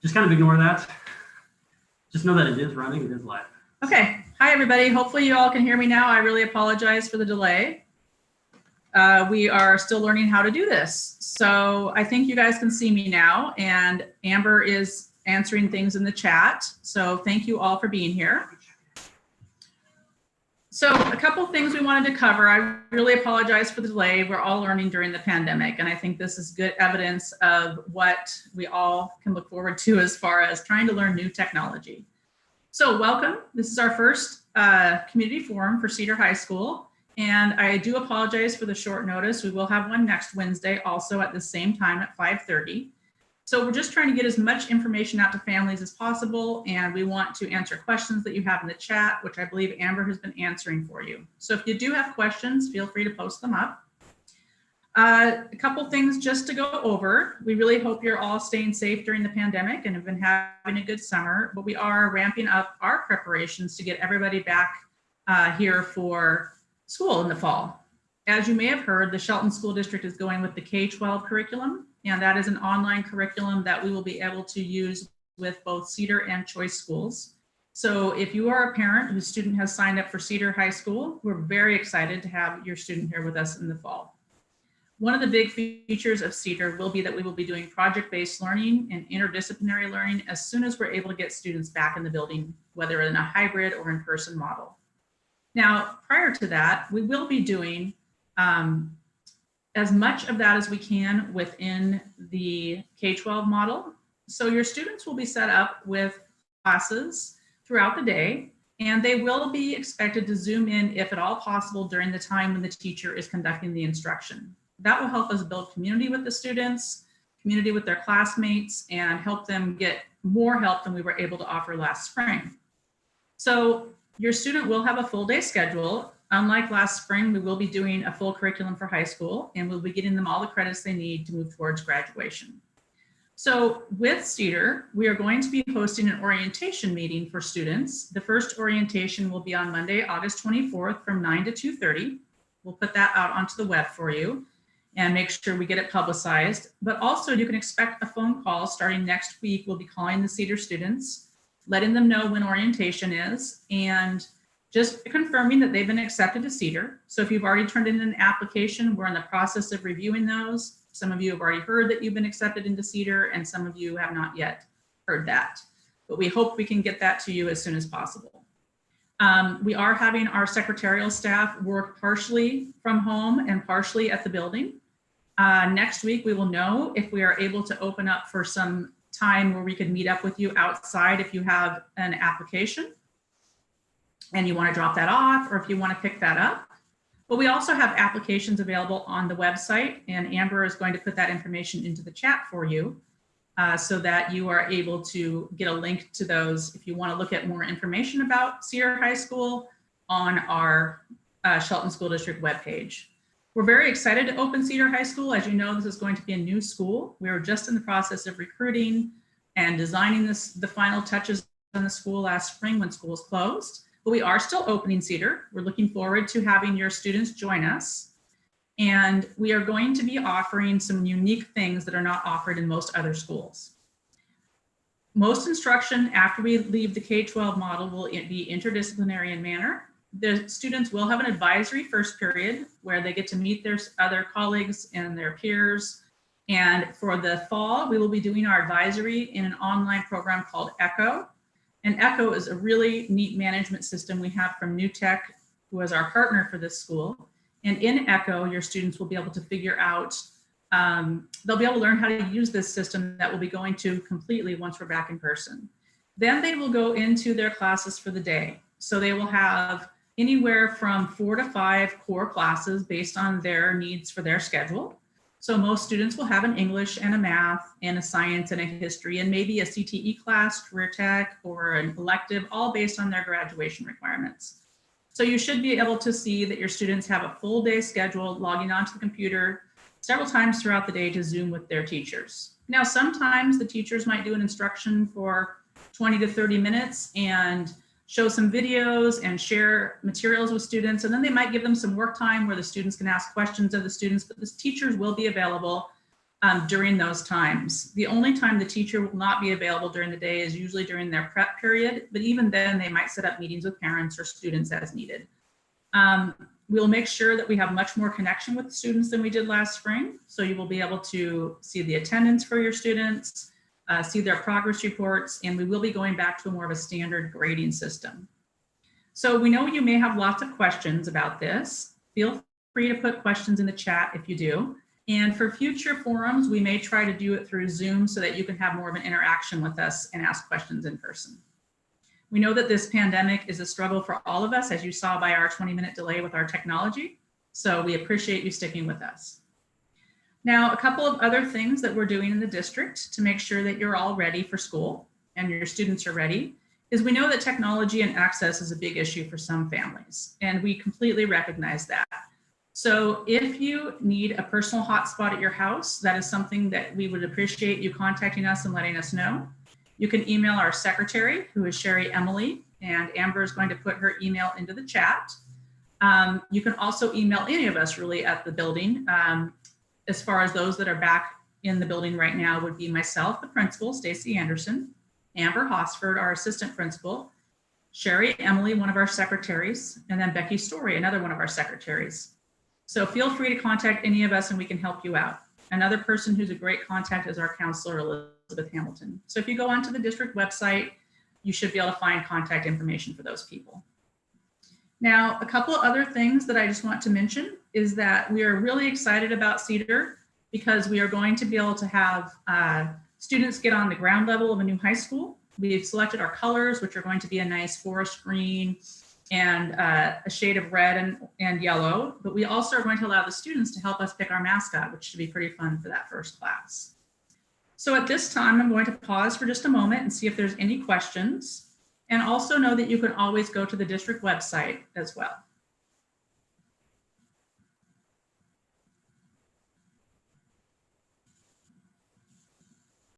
just kind of ignore that. Just know that it is running, it is live. Okay, hi everybody. Hopefully you all can hear me now. I really apologize for the delay. We are still learning how to do this. So I think you guys can see me now, and Amber is answering things in the chat. So thank you all for being here. So a couple of things we wanted to cover. I really apologize for the delay. We're all learning during the pandemic, and I think this is good evidence of what we all can look forward to as far as trying to learn new technology. So welcome. This is our first community forum for Cedar High School, and I do apologize for the short notice. We will have one next Wednesday also at the same time at 5:30. So we're just trying to get as much information out to families as possible, and we want to answer questions that you have in the chat, which I believe Amber has been answering for you. So if you do have questions, feel free to post them up. A couple things just to go over. We really hope you're all staying safe during the pandemic and have been having a good summer, but we are ramping up our preparations to get everybody back here for school in the fall. As you may have heard, the Shelton School District is going with the K-12 curriculum, and that is an online curriculum that we will be able to use with both Cedar and Choice schools. So if you are a parent whose student has signed up for Cedar High School, we're very excited to have your student here with us in the fall. One of the big features of Cedar will be that we will be doing project-based learning and interdisciplinary learning as soon as we're able to get students back in the building, whether in a hybrid or in-person model. Now, prior to that, we will be doing as much of that as we can within the K-12 model. So your students will be set up with classes throughout the day, and they will be expected to zoom in if at all possible during the time when the teacher is conducting the instruction. That will help us build community with the students, community with their classmates, and help them get more help than we were able to offer last spring. So your student will have a full day schedule. Unlike last spring, we will be doing a full curriculum for high school, and we'll be getting them all the credits they need to move towards graduation. So with Cedar, we are going to be hosting an orientation meeting for students. The first orientation will be on Monday, August 24th from 9 to 2:30. We'll put that out onto the web for you and make sure we get it publicized. But also you can expect a phone call starting next week. We'll be calling the Cedar students, letting them know when orientation is, and just confirming that they've been accepted to Cedar. So if you've already turned in an application, we're in the process of reviewing those. Some of you have already heard that you've been accepted into Cedar, and some of you have not yet heard that. But we hope we can get that to you as soon as possible. We are having our secretarial staff work partially from home and partially at the building. Next week, we will know if we are able to open up for some time where we can meet up with you outside if you have an application and you want to drop that off, or if you want to pick that up. But we also have applications available on the website, and Amber is going to put that information into the chat for you so that you are able to get a link to those if you want to look at more information about Cedar High School on our Shelton School District webpage. We're very excited to open Cedar High School. As you know, this is going to be a new school. We were just in the process of recruiting and designing the final touches on the school last spring when schools closed. But we are still opening Cedar. We're looking forward to having your students join us. And we are going to be offering some unique things that are not offered in most other schools. Most instruction after we leave the K-12 model will be interdisciplinary in manner. The students will have an advisory first period where they get to meet their other colleagues and their peers. And for the fall, we will be doing our advisory in an online program called ECHO. And ECHO is a really neat management system we have from New Tech, who is our partner for this school. And in ECHO, your students will be able to figure out, they'll be able to learn how to use this system that we'll be going to completely once we're back in person. Then they will go into their classes for the day. So they will have anywhere from 4 to 5 core classes based on their needs for their schedule. So most students will have an English and a math and a science and a history and maybe a CTE class, career tech, or an elective, all based on their graduation requirements. So you should be able to see that your students have a full day schedule logging onto the computer several times throughout the day to Zoom with their teachers. Now, sometimes the teachers might do an instruction for 20 to 30 minutes and show some videos and share materials with students, and then they might give them some work time where the students can ask questions of the students, but the teachers will be available during those times. The only time the teacher will not be available during the day is usually during their prep period, but even then they might set up meetings with parents or students as needed. We'll make sure that we have much more connection with the students than we did last spring. So you will be able to see the attendance for your students, see their progress reports, and we will be going back to more of a standard grading system. So we know you may have lots of questions about this. Feel free to put questions in the chat if you do. And for future forums, we may try to do it through Zoom so that you can have more of an interaction with us and ask questions in person. We know that this pandemic is a struggle for all of us, as you saw by our 20-minute delay with our technology. So we appreciate you sticking with us. Now, a couple of other things that we're doing in the district to make sure that you're all ready for school and your students are ready is we know that technology and access is a big issue for some families, and we completely recognize that. So if you need a personal hotspot at your house, that is something that we would appreciate you contacting us and letting us know. You can email our secretary, who is Sherry Emily, and Amber is going to put her email into the chat. You can also email any of us really at the building. As far as those that are back in the building right now would be myself, the principal, Stacy Anderson, Amber Hosford, our assistant principal, Sherry Emily, one of our secretaries, and then Becky Story, another one of our secretaries. So feel free to contact any of us and we can help you out. Another person who's a great contact is our counselor, Elizabeth Hamilton. So if you go onto the district website, you should be able to find contact information for those people. Now, a couple of other things that I just want to mention is that we are really excited about Cedar because we are going to be able to have students get on the ground level of a new high school. We've selected our colors, which are going to be a nice forest green and a shade of red and yellow, but we also are going to allow the students to help us pick our mascot, which should be pretty fun for that first class. So at this time, I'm going to pause for just a moment and see if there's any questions, and also know that you can always go to the district website as well.